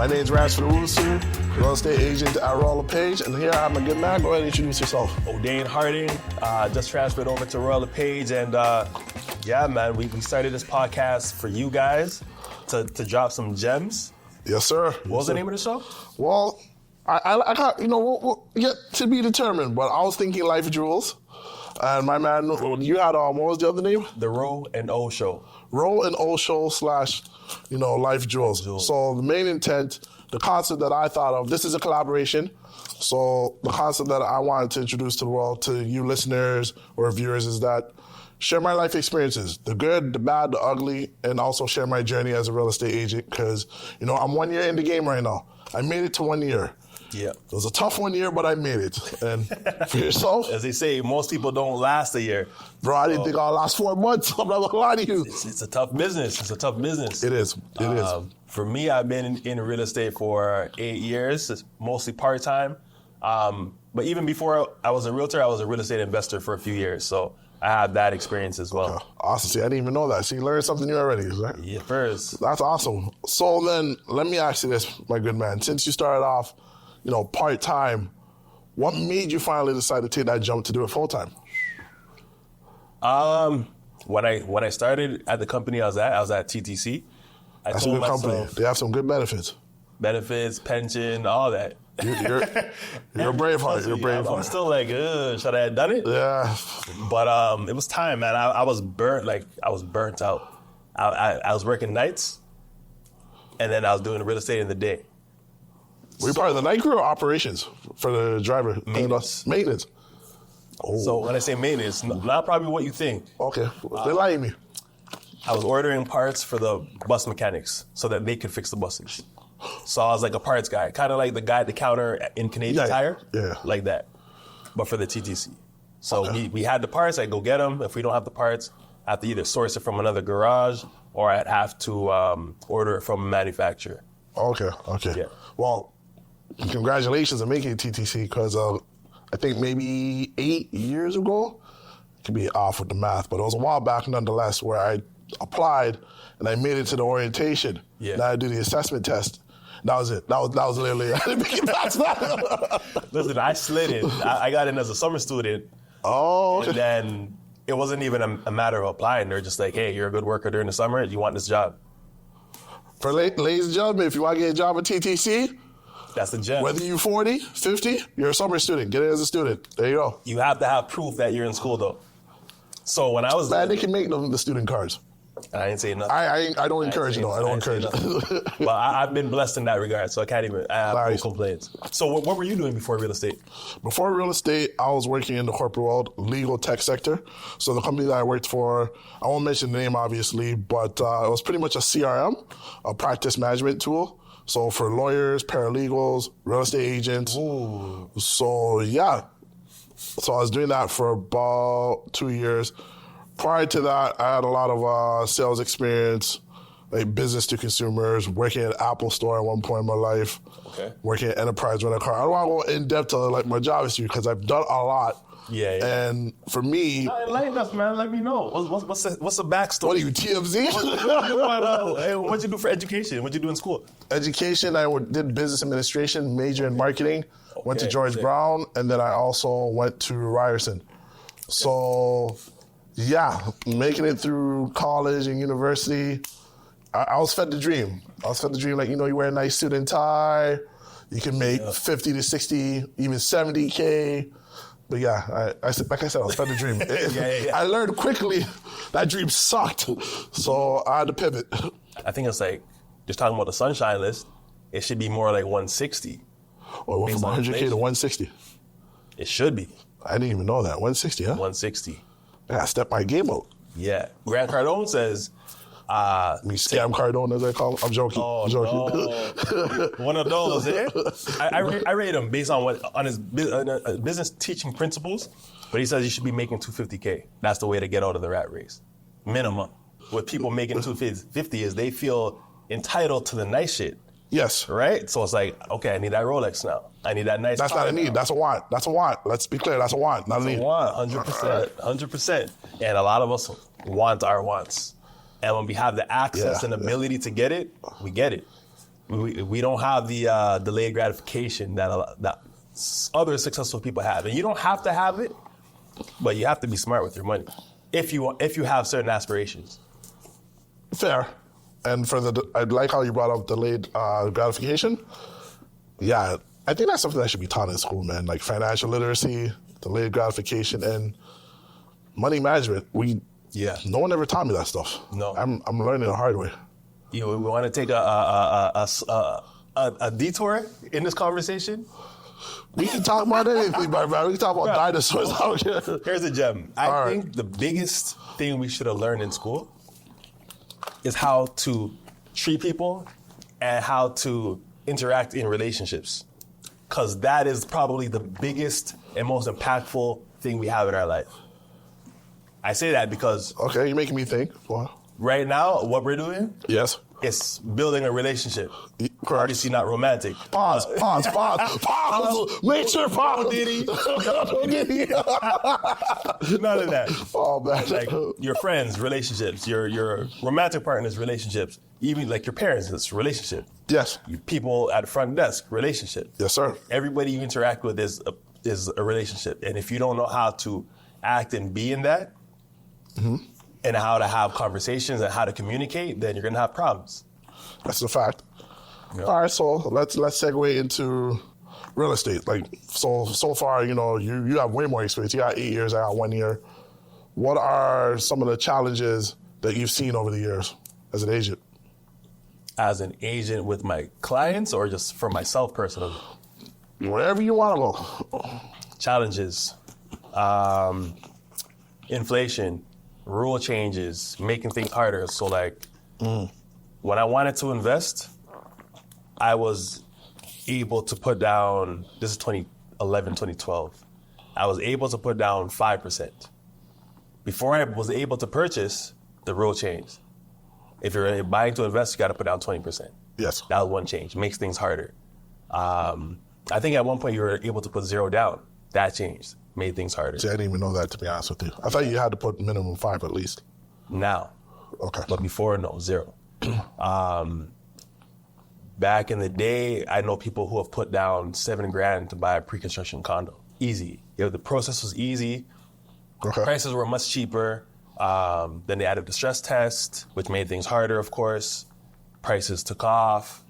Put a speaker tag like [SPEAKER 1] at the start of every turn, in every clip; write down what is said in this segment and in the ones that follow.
[SPEAKER 1] My name is Ransford Odane, real estate agent at Royal LePage, and here I have my good man. Go ahead and introduce yourself.
[SPEAKER 2] Odane Harding, just transferred over to Royal LePage, and yeah, man, we started this podcast for you guys to drop some gems.
[SPEAKER 1] Yes, sir.
[SPEAKER 2] What was the name of the show?
[SPEAKER 1] Well, I got, we'll yet to be determined, but I was thinking Life Jewels. And my man, you had, what was the other name?
[SPEAKER 2] The Row and O Show.
[SPEAKER 1] Row and O Show / Life Jewels. So the main intent, the concept that I thought of, this is a collaboration. So the concept that I wanted to introduce to the world, to you listeners or viewers, is that share my life experiences, the good, the bad, the ugly, and also share my journey as a real estate agent because, I'm 1 year in the game right now. I made it to 1 year.
[SPEAKER 2] Yeah.
[SPEAKER 1] It was a tough 1 year, but I made it. And for yourself?
[SPEAKER 2] As they say, most people don't last a year.
[SPEAKER 1] Bro, I didn't think I'll last 4 months. I'm not gonna lie to you.
[SPEAKER 2] It's a tough business. It's a tough business.
[SPEAKER 1] It is. It is.
[SPEAKER 2] For me, I've been in real estate for 8 years, mostly part-time. But even before I was a realtor, I was a real estate investor for a few years. So I had that experience as well.
[SPEAKER 1] Awesome. See, I didn't even know that. See, you learned something new already, right?
[SPEAKER 2] Yeah, first.
[SPEAKER 1] That's awesome. So then, let me ask you this, my good man. Since you started off, part-time, what made you finally decide to take that jump to do it full-time?
[SPEAKER 2] When I started at the company I was at TTC.
[SPEAKER 1] That's a good company. They have some good benefits.
[SPEAKER 2] Benefits, pension, all that.
[SPEAKER 1] You're a brave heart. You're a brave heart.
[SPEAKER 2] I'm still like, should I have done it?
[SPEAKER 1] Yeah.
[SPEAKER 2] But it was time, man. I was burnt. I was burnt out. I was working nights, and then I was doing real estate in the day.
[SPEAKER 1] Were you part of the night crew or operations for the driver? Maintenance. Oh.
[SPEAKER 2] So when I say maintenance, not probably what you think.
[SPEAKER 1] Okay. They're lying to me.
[SPEAKER 2] I was ordering parts for the bus mechanics so that they could fix the buses. So I was like a parts guy, kind of like the guy at the counter in Canadian Tire, like that, but for the TTC. So we had the parts, I'd go get them. If we don't have the parts, I have to either source it from another garage or I'd have to order it from a manufacturer.
[SPEAKER 1] Okay.
[SPEAKER 2] Yeah.
[SPEAKER 1] Well, congratulations on making TTC because I think maybe 8 years ago, I could be off with the math, but it was a while back nonetheless where I applied and I made it to the orientation.
[SPEAKER 2] Yeah.
[SPEAKER 1] Now I do the assessment test. That was it. That was literally, I didn't make it past that.
[SPEAKER 2] Listen, I slid in. I got in as a summer student.
[SPEAKER 1] Oh, okay.
[SPEAKER 2] And then it wasn't even a matter of applying. They're just like, hey, you're a good worker during the summer. You want this job.
[SPEAKER 1] For ladies and gentlemen, if you want to get a job at TTC,
[SPEAKER 2] that's the gem.
[SPEAKER 1] Whether you're 40, 50, you're a summer student. Get it as a student. There you go.
[SPEAKER 2] You have to have proof that you're in school, though. So when I was...
[SPEAKER 1] Man, they can make them the student cards.
[SPEAKER 2] I ain't saying nothing.
[SPEAKER 1] I don't encourage it, though. I don't encourage it.
[SPEAKER 2] But I've been blessed in that regard, so I can't even... I have no complaints. So what were you doing before real estate?
[SPEAKER 1] Before real estate, I was working in the corporate world, legal tech sector. So the company that I worked for, I won't mention the name, obviously, but it was pretty much a CRM, a practice management tool. So for lawyers, paralegals, real estate agents.
[SPEAKER 2] Ooh.
[SPEAKER 1] So yeah. So I was doing that for about 2 years. Prior to that, I had a lot of sales experience, like business to consumers, working at Apple Store at one point in my life, working at Enterprise Rent a Car. I don't want to go in depth to my job history because I've done a lot.
[SPEAKER 2] Yeah.
[SPEAKER 1] And for me...
[SPEAKER 2] Enlighten us, man. Let me know. What's the backstory?
[SPEAKER 1] What are you, TMZ?
[SPEAKER 2] What'd you do for education? What'd you do in school?
[SPEAKER 1] Education, I did business administration, major in marketing, went to George Brown, and then I also went to Ryerson. So, yeah, making it through college and university, I was fed the dream. Like, you wear a nice suit and tie, you can make 50 to 60, even 70K. But yeah, I like I said, I was fed the dream. I learned quickly that dream sucked, so I had to pivot.
[SPEAKER 2] I think it's like, just talking about the sunshine list, it should be more like 160.
[SPEAKER 1] Oh, it went from 100K to 160.
[SPEAKER 2] It should be.
[SPEAKER 1] I didn't even know that. 160, huh?
[SPEAKER 2] 160.
[SPEAKER 1] I gotta step my game up.
[SPEAKER 2] Yeah. Grant Cardone says...
[SPEAKER 1] scam Cardone, as I call him. I'm joking.
[SPEAKER 2] Oh, no. One of those, eh? I rate him based on his business teaching principles, but he says you should be making $250K. That's the way to get out of the rat race. Minimum. What people making $250 is they feel entitled to the nice shit.
[SPEAKER 1] Yes.
[SPEAKER 2] Right? So it's like, okay, I need that Rolex now. I need that nice
[SPEAKER 1] That's not a need.
[SPEAKER 2] Now.
[SPEAKER 1] That's a want. That's a want. Let's be clear. That's a want, not a need.
[SPEAKER 2] That's a want, 100%. 100%. And a lot of us want our wants. And when we have the access and ability to get it, we get it. We don't have the delayed gratification that other successful people have, and you don't have to have it, but you have to be smart with your money if you have certain aspirations.
[SPEAKER 1] Fair. And I like how you brought up delayed gratification. Yeah, I think that's something that should be taught in school, man. Like financial literacy, delayed gratification, and money management. No one ever taught me that stuff.
[SPEAKER 2] No,
[SPEAKER 1] I'm learning the hard way.
[SPEAKER 2] We want to take a detour in this conversation.
[SPEAKER 1] We can talk about anything, man. We can talk about dinosaurs out here.
[SPEAKER 2] Here's a gem. I think the biggest thing we should have learned in school is how to treat people and how to interact in relationships. Because that is probably the biggest and most impactful thing we have in our life. I say that because...
[SPEAKER 1] Okay, you're making me think. What?
[SPEAKER 2] Right now, what we're doing...
[SPEAKER 1] Yes.
[SPEAKER 2] It's building a relationship.
[SPEAKER 1] Correct.
[SPEAKER 2] Obviously not romantic.
[SPEAKER 1] Pause. Make sure pause.
[SPEAKER 2] Diddy. None of that.
[SPEAKER 1] Oh, man.
[SPEAKER 2] Like your friends, relationships, your romantic partners, relationships, even like your parents, it's relationship.
[SPEAKER 1] Yes.
[SPEAKER 2] People at the front desk, relationship.
[SPEAKER 1] Yes, sir.
[SPEAKER 2] Everybody you interact with is a relationship. And if you don't know how to act and be in that, and how to have conversations and how to communicate, then you're going to have problems.
[SPEAKER 1] That's a fact.
[SPEAKER 2] Yeah.
[SPEAKER 1] All right, so let's segue into real estate. Like so far, you have way more experience. You got 8 years, I got 1 year. What are some of the challenges that you've seen over the years as an agent?
[SPEAKER 2] As an agent with my clients or just for myself personally?
[SPEAKER 1] Wherever you want to go.
[SPEAKER 2] Challenges. Inflation. Rule changes, making things harder. So when I wanted to invest, I was able to put down, this is 2011, 2012, I was able to put down 5%. Before I was able to purchase, the rule changed. If you're buying to invest, you got to put down 20%.
[SPEAKER 1] Yes.
[SPEAKER 2] That was one change, makes things harder. I think at one point you were able to put 0 down. That changed. Made things harder.
[SPEAKER 1] See, I didn't even know that, to be honest with you. I thought you had to put minimum 5 at least.
[SPEAKER 2] Now.
[SPEAKER 1] Okay.
[SPEAKER 2] But before, no, 0. Back in the day, I know people who have put down $7,000 to buy a pre-construction condo. Easy. The process was easy.
[SPEAKER 1] Okay.
[SPEAKER 2] Prices were much cheaper. Then they added the stress test, which made things harder, of course. Prices took off.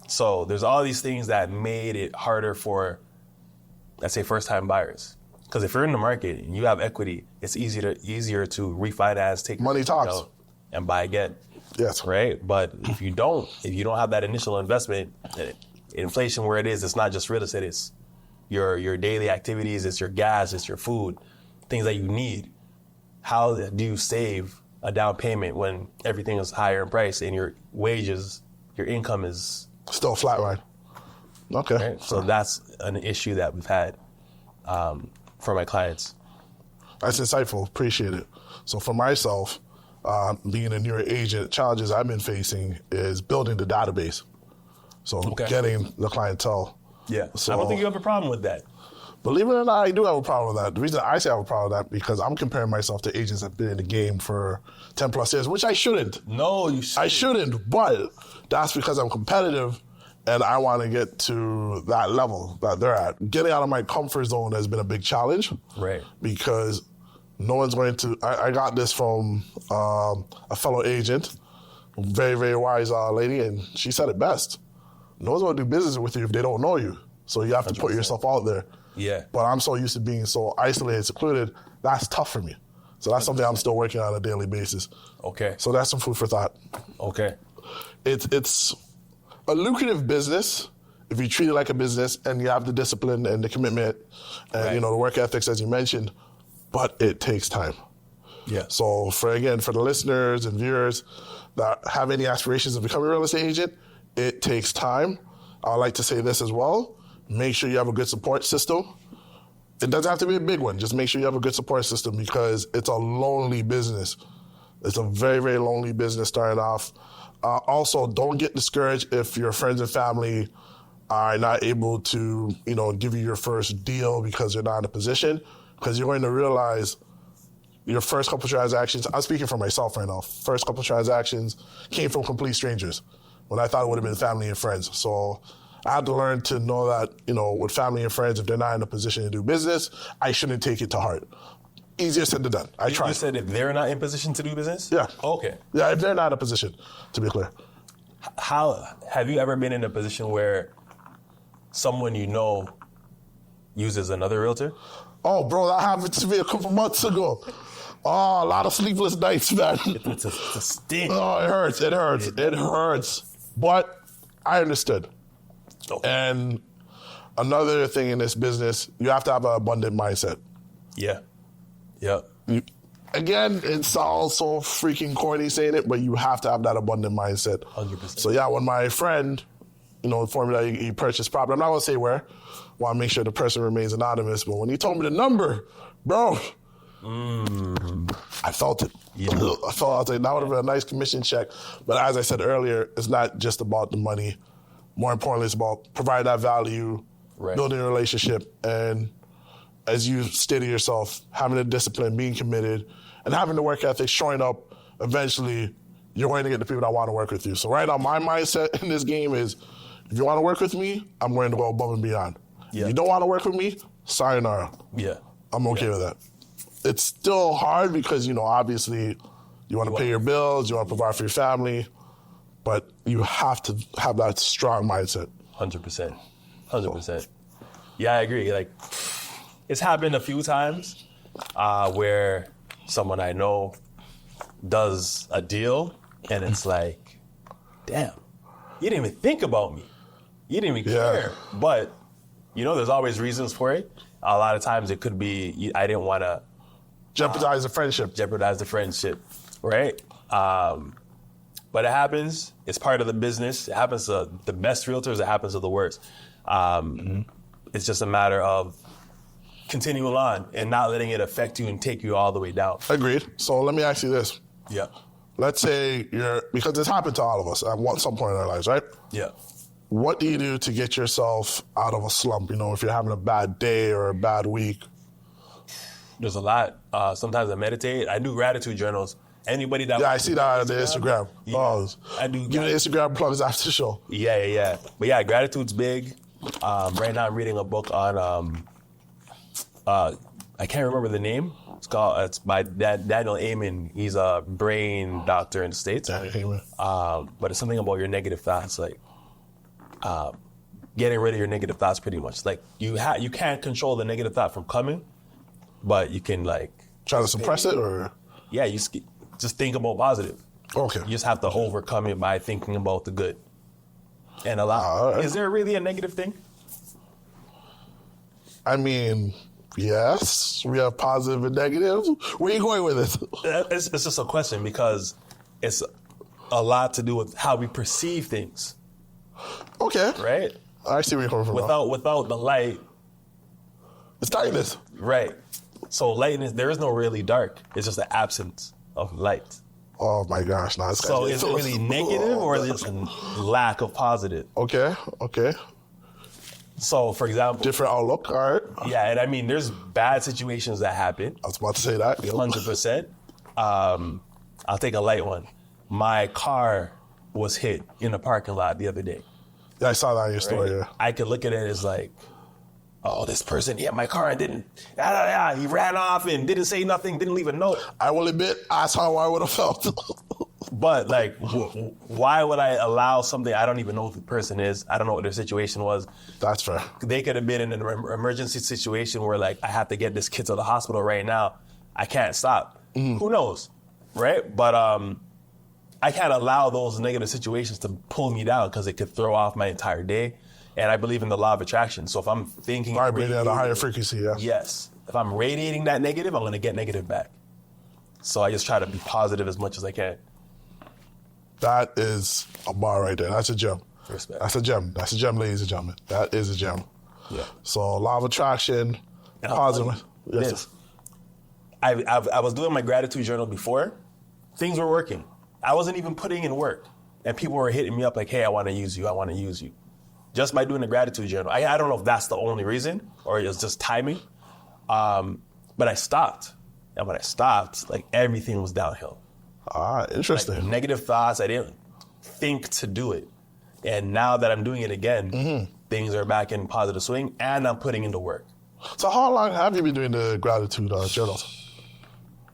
[SPEAKER 2] So there's all these things that made it harder for, let's say, first-time buyers. Because if you're in the market and you have equity, it's easier to refinance, take
[SPEAKER 1] money talks,
[SPEAKER 2] and buy again.
[SPEAKER 1] Yes.
[SPEAKER 2] Right? But if you don't have that initial investment, inflation where it is, it's not just real estate, it's your daily activities, it's your gas, it's your food, things that you need. How do you save a down payment when everything is higher in price and your wages, your income is
[SPEAKER 1] still flatline? Okay.
[SPEAKER 2] Right? So that's an issue that we've had for my clients.
[SPEAKER 1] That's insightful. Appreciate it. So for myself, being a newer agent, challenges I've been facing is building the database. So getting the clientele.
[SPEAKER 2] Yeah.
[SPEAKER 1] So,
[SPEAKER 2] I don't think you have a problem with that.
[SPEAKER 1] Believe it or not, I do have a problem with that. The reason I say I have a problem with that because I'm comparing myself to agents that have been in the game for 10 plus years, which I shouldn't.
[SPEAKER 2] No, you shouldn't.
[SPEAKER 1] I shouldn't, but that's because I'm competitive and I want to get to that level that they're at. Getting out of my comfort zone has been a big challenge.
[SPEAKER 2] Right.
[SPEAKER 1] Because no one's going to... I got this from a fellow agent, very, very wise lady, and she said it best. No one's going to do business with you if they don't know you. So you have to 100%. Put yourself out there.
[SPEAKER 2] Yeah.
[SPEAKER 1] But I'm so used to being so isolated, secluded, that's tough for me. So that's 100%. Something I'm still working on a daily basis.
[SPEAKER 2] Okay.
[SPEAKER 1] So that's some food for thought.
[SPEAKER 2] Okay.
[SPEAKER 1] It's a lucrative business if you treat it like a business and you have the discipline and the commitment and the work ethics as you mentioned, but it takes time.
[SPEAKER 2] Yeah.
[SPEAKER 1] So for the listeners and viewers that have any aspirations of becoming a real estate agent, it takes time. I like to say this as well. Make sure you have a good support system. It doesn't have to be a big one. Just make sure you have a good support system because it's a lonely business. It's a very, very lonely business starting off. Also, don't get discouraged if your friends and family are not able to, give you your first deal because you're not in a position. Because you're going to realize your first couple transactions, I'm speaking for myself right now, first couple transactions came from complete strangers. when I thought it would have been family and friends. So I had to learn to know that, with family and friends, if they're not in a position to do business, I shouldn't take it to heart. Easier said than done. I tried.
[SPEAKER 2] You said if they're not in position to do business?
[SPEAKER 1] Yeah.
[SPEAKER 2] Okay.
[SPEAKER 1] Yeah, if they're not in a position, to be clear.
[SPEAKER 2] How have you ever been in a position where someone uses another realtor?
[SPEAKER 1] Oh, bro, that happened to me a couple months ago. Oh, a lot of sleepless nights, man.
[SPEAKER 2] It's a sting.
[SPEAKER 1] Oh, it hurts. But I understood.
[SPEAKER 2] Okay.
[SPEAKER 1] And another thing in this business, you have to have an abundant mindset.
[SPEAKER 2] Yeah. Yeah.
[SPEAKER 1] Again, it sounds so freaking corny saying it, but you have to have that abundant mindset.
[SPEAKER 2] 100%.
[SPEAKER 1] So yeah, when my friend, informed me that he purchased property, I'm not gonna say where. Want to make sure the person remains anonymous, but when he told me the number, bro, I felt it.
[SPEAKER 2] Yeah.
[SPEAKER 1] I felt that would have been a nice commission check. But as I said earlier, it's not just about the money. More importantly, it's about providing that value, building a relationship, and as you stated yourself, having the discipline, being committed, and having the work ethic, showing up. Eventually, you're going to get the people that want to work with you. So right now, my mindset in this game is, if you want to work with me, I'm going to go above and beyond.
[SPEAKER 2] Yeah.
[SPEAKER 1] If you don't want to work with me, sayonara.
[SPEAKER 2] Yeah.
[SPEAKER 1] I'm okay with that. It's still hard because, obviously, you want to pay your bills, you want to provide for your family, but you have to have that strong mindset.
[SPEAKER 2] 100%. 100%. Yeah, I agree. Like, it's happened a few times where someone I know does a deal, and it's like, damn, you didn't even think about me. You didn't even care. But, there's always reasons for it. A lot of times it could be, I didn't want to
[SPEAKER 1] jeopardize the friendship.
[SPEAKER 2] Right? But it happens. It's part of the business. It happens to the best realtors. It happens to the worst. It's just a matter of continuing on and not letting it affect you and take you all the way down.
[SPEAKER 1] Agreed. So let me ask you this.
[SPEAKER 2] Yeah.
[SPEAKER 1] Let's say because this happened to all of us at some point in our lives, right?
[SPEAKER 2] Yeah.
[SPEAKER 1] What do you do to get yourself out of a slump? If you're having a bad day or a bad week?
[SPEAKER 2] There's a lot. Sometimes I meditate. I do gratitude journals. Anybody that
[SPEAKER 1] I see that on the Instagram.
[SPEAKER 2] Yeah.
[SPEAKER 1] Oh,
[SPEAKER 2] I do.
[SPEAKER 1] Give me the Instagram plugs after the show.
[SPEAKER 2] Yeah. But yeah, gratitude's big. Right now I'm reading a book on I can't remember the name. It's by Daniel Amen. He's a brain doctor in the States. But it's something about your negative thoughts, like getting rid of your negative thoughts pretty much. Like you can't control the negative thought from coming, but you can
[SPEAKER 1] try to suppress it, or
[SPEAKER 2] you just think about positive.
[SPEAKER 1] Okay.
[SPEAKER 2] You just have to overcome it by thinking about the good. And
[SPEAKER 1] right.
[SPEAKER 2] Is there really a negative thing?
[SPEAKER 1] I mean, yes, we have positive and negative. Where are you going with it?
[SPEAKER 2] It's just a question because it's a lot to do with how we perceive things.
[SPEAKER 1] Okay.
[SPEAKER 2] Right?
[SPEAKER 1] I see where you're coming from.
[SPEAKER 2] Without the light.
[SPEAKER 1] It's darkness.
[SPEAKER 2] Right. So lightness, there is no really dark. It's just the absence of light.
[SPEAKER 1] Oh my gosh.
[SPEAKER 2] So is it really negative or is it just a lack of positive?
[SPEAKER 1] Okay.
[SPEAKER 2] So, for example...
[SPEAKER 1] different outlook, all right.
[SPEAKER 2] Yeah, and I mean, there's bad situations that happen.
[SPEAKER 1] I was about to say that.
[SPEAKER 2] 100%. I'll take a light one. My car was hit in a parking lot the other day.
[SPEAKER 1] Yeah, I saw that in your story, yeah.
[SPEAKER 2] I could look at it as like, oh, this person hit my car and didn't... he ran off and didn't say nothing, didn't leave a note.
[SPEAKER 1] I will admit, that's how I would have felt.
[SPEAKER 2] But, why would I allow something I don't even know who the person is? I don't know what their situation was.
[SPEAKER 1] That's fair.
[SPEAKER 2] They could have been in an emergency situation where, I have to get this kid to the hospital right now. I can't stop. Who knows, right? But I can't allow those negative situations to pull me down because it could throw off my entire day. And I believe in the law of attraction. So if I'm thinking...
[SPEAKER 1] vibrating at a higher frequency, yeah.
[SPEAKER 2] Yes. If I'm radiating that negative, I'm going to get negative back. So I just try to be positive as much as I can.
[SPEAKER 1] That is a bar right there. That's a gem.
[SPEAKER 2] Respect.
[SPEAKER 1] That's a gem, ladies and gentlemen. That is a gem.
[SPEAKER 2] Yeah.
[SPEAKER 1] So law of attraction, positive.
[SPEAKER 2] Yes. I was doing my gratitude journal before. Things were working. I wasn't even putting in work. And people were hitting me up like, hey, I want to use you. Just by doing the gratitude journal. I don't know if that's the only reason or it's just timing. But I stopped. And when I stopped, everything was downhill.
[SPEAKER 1] Interesting.
[SPEAKER 2] Negative thoughts, I didn't think to do it. And now that I'm doing it again, things are back in positive swing, and I'm putting into work.
[SPEAKER 1] So how long have you been doing the gratitude journals?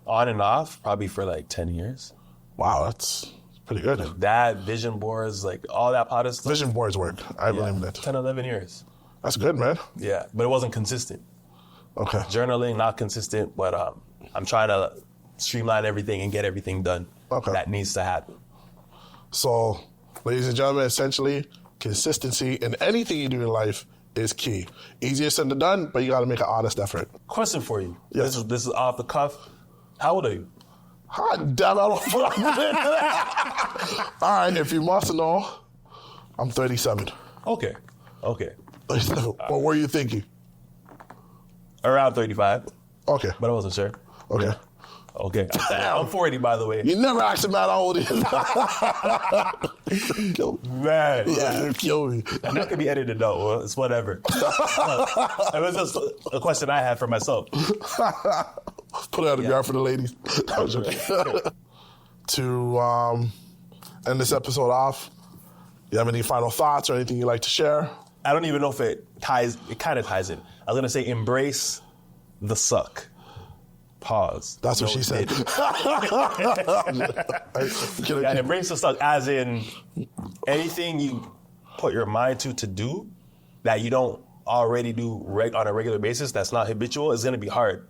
[SPEAKER 2] On and off, probably for like 10 years.
[SPEAKER 1] Wow, that's pretty good.
[SPEAKER 2] That, vision boards, like all that pot of stuff.
[SPEAKER 1] Vision boards work. I believe in that.
[SPEAKER 2] 10, 11 years.
[SPEAKER 1] That's good, man.
[SPEAKER 2] Yeah, but it wasn't consistent.
[SPEAKER 1] Okay.
[SPEAKER 2] Journaling, not consistent, but I'm trying to streamline everything and get everything done that needs to happen.
[SPEAKER 1] So, ladies and gentlemen, essentially, consistency in anything you do in life is key. Easier said than done, but you got to make an honest effort.
[SPEAKER 2] Question for you.
[SPEAKER 1] Yes.
[SPEAKER 2] This is off the cuff. How old are you?
[SPEAKER 1] Hot damn, I don't All right, if you must know, I'm 37.
[SPEAKER 2] Okay.
[SPEAKER 1] 37. What were you thinking?
[SPEAKER 2] Around 35.
[SPEAKER 1] Okay.
[SPEAKER 2] But I wasn't sure.
[SPEAKER 1] Okay.
[SPEAKER 2] Yeah. Okay. I'm 40, by the way.
[SPEAKER 1] You never asked a man how old he is.
[SPEAKER 2] Man.
[SPEAKER 1] Yeah, you kill me.
[SPEAKER 2] And that could be edited out. Well, it's whatever. It was just a question I had for myself.
[SPEAKER 1] Put it out of the yard for the ladies. To end this episode off, you have any final thoughts or anything you'd like to share?
[SPEAKER 2] I don't even know if it kind of ties in. I was going to say embrace the suck. Pause.
[SPEAKER 1] That's what she said.
[SPEAKER 2] Yeah, embrace the suck as in anything you put your mind to do that you don't already do on a regular basis that's not habitual is going to be hard.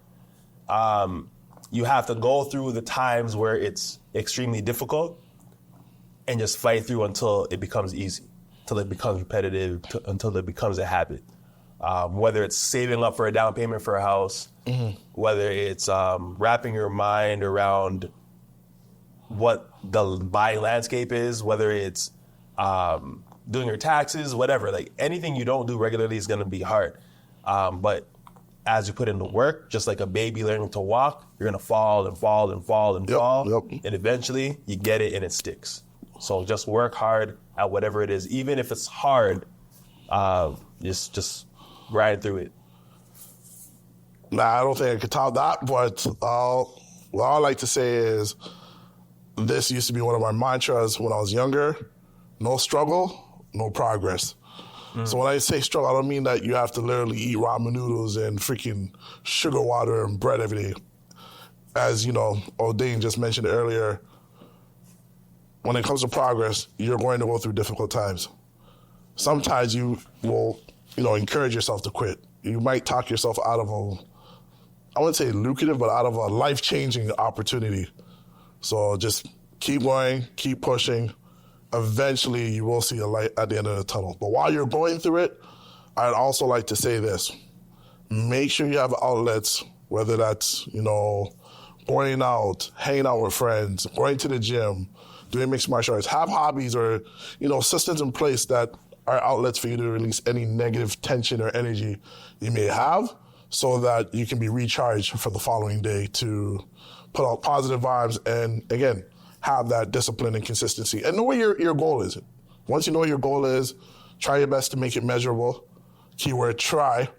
[SPEAKER 2] You have to go through the times where it's extremely difficult and just fight through until it becomes easy, until it becomes repetitive, until it becomes a habit. Whether it's saving up for a down payment for a house, whether it's wrapping your mind around what the buying landscape is, whether it's doing your taxes, whatever. Like anything you don't do regularly is going to be hard. But as you put in the work, just like a baby learning to walk, you're going to fall and fall and fall and fall.
[SPEAKER 1] Yep.
[SPEAKER 2] And eventually you get it and it sticks. So just work hard at whatever it is. Even if it's hard, just grind through it.
[SPEAKER 1] Nah, I don't think I could top that, but what I like to say is this used to be one of my mantras when I was younger. No struggle, no progress. So when I say struggle, I don't mean that you have to literally eat ramen noodles and freaking sugar water and bread every day. As, Odane just mentioned earlier, when it comes to progress, you're going to go through difficult times. Sometimes you will, encourage yourself to quit. You might talk yourself out of I wouldn't say lucrative, but out of a life-changing opportunity. So just keep going, keep pushing. Eventually, you will see a light at the end of the tunnel. But while you're going through it, I'd also like to say this. Make sure you have outlets, whether that's, going out, hanging out with friends, going to the gym, doing mixed martial arts. Have hobbies or, systems in place that are outlets for you to release any negative tension or energy you may have so that you can be recharged for the following day to put out positive vibes and, again, have that discipline and consistency. And know what your goal is. Once you know what your goal is, try your best to make it measurable. Keyword try.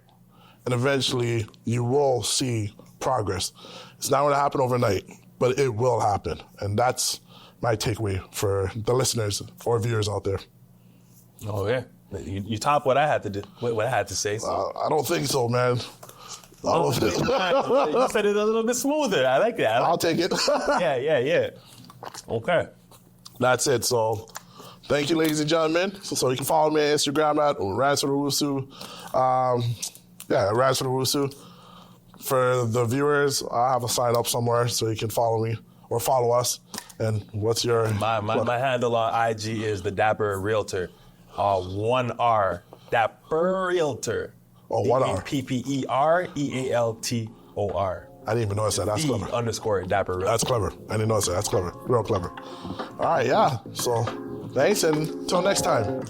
[SPEAKER 1] And eventually, you will see progress. It's not going to happen overnight, but it will happen. And that's my takeaway for the listeners or viewers out there.
[SPEAKER 2] Oh, yeah. You top what I had to do, what I had to say. So.
[SPEAKER 1] I don't think so, man.
[SPEAKER 2] You said it a little bit smoother. I like that.
[SPEAKER 1] I'll take it.
[SPEAKER 2] Yeah. Okay.
[SPEAKER 1] That's it. So thank you, ladies and gentlemen. So you can follow me on Instagram at Ransford Odane. Ransford Odane. For the viewers, I have a sign up somewhere so you can follow me or follow us. And what's your...
[SPEAKER 2] My handle on IG is the Dapper Realtor. 1 R. Dapper Realtor.
[SPEAKER 1] Oh, 1 R.
[SPEAKER 2] PPEREALTOR.
[SPEAKER 1] I didn't even notice that. That's clever.
[SPEAKER 2] _ Dapper Realtor.
[SPEAKER 1] That's clever. I didn't notice that. That's clever. Real clever. All right, yeah. So thanks, and until next time.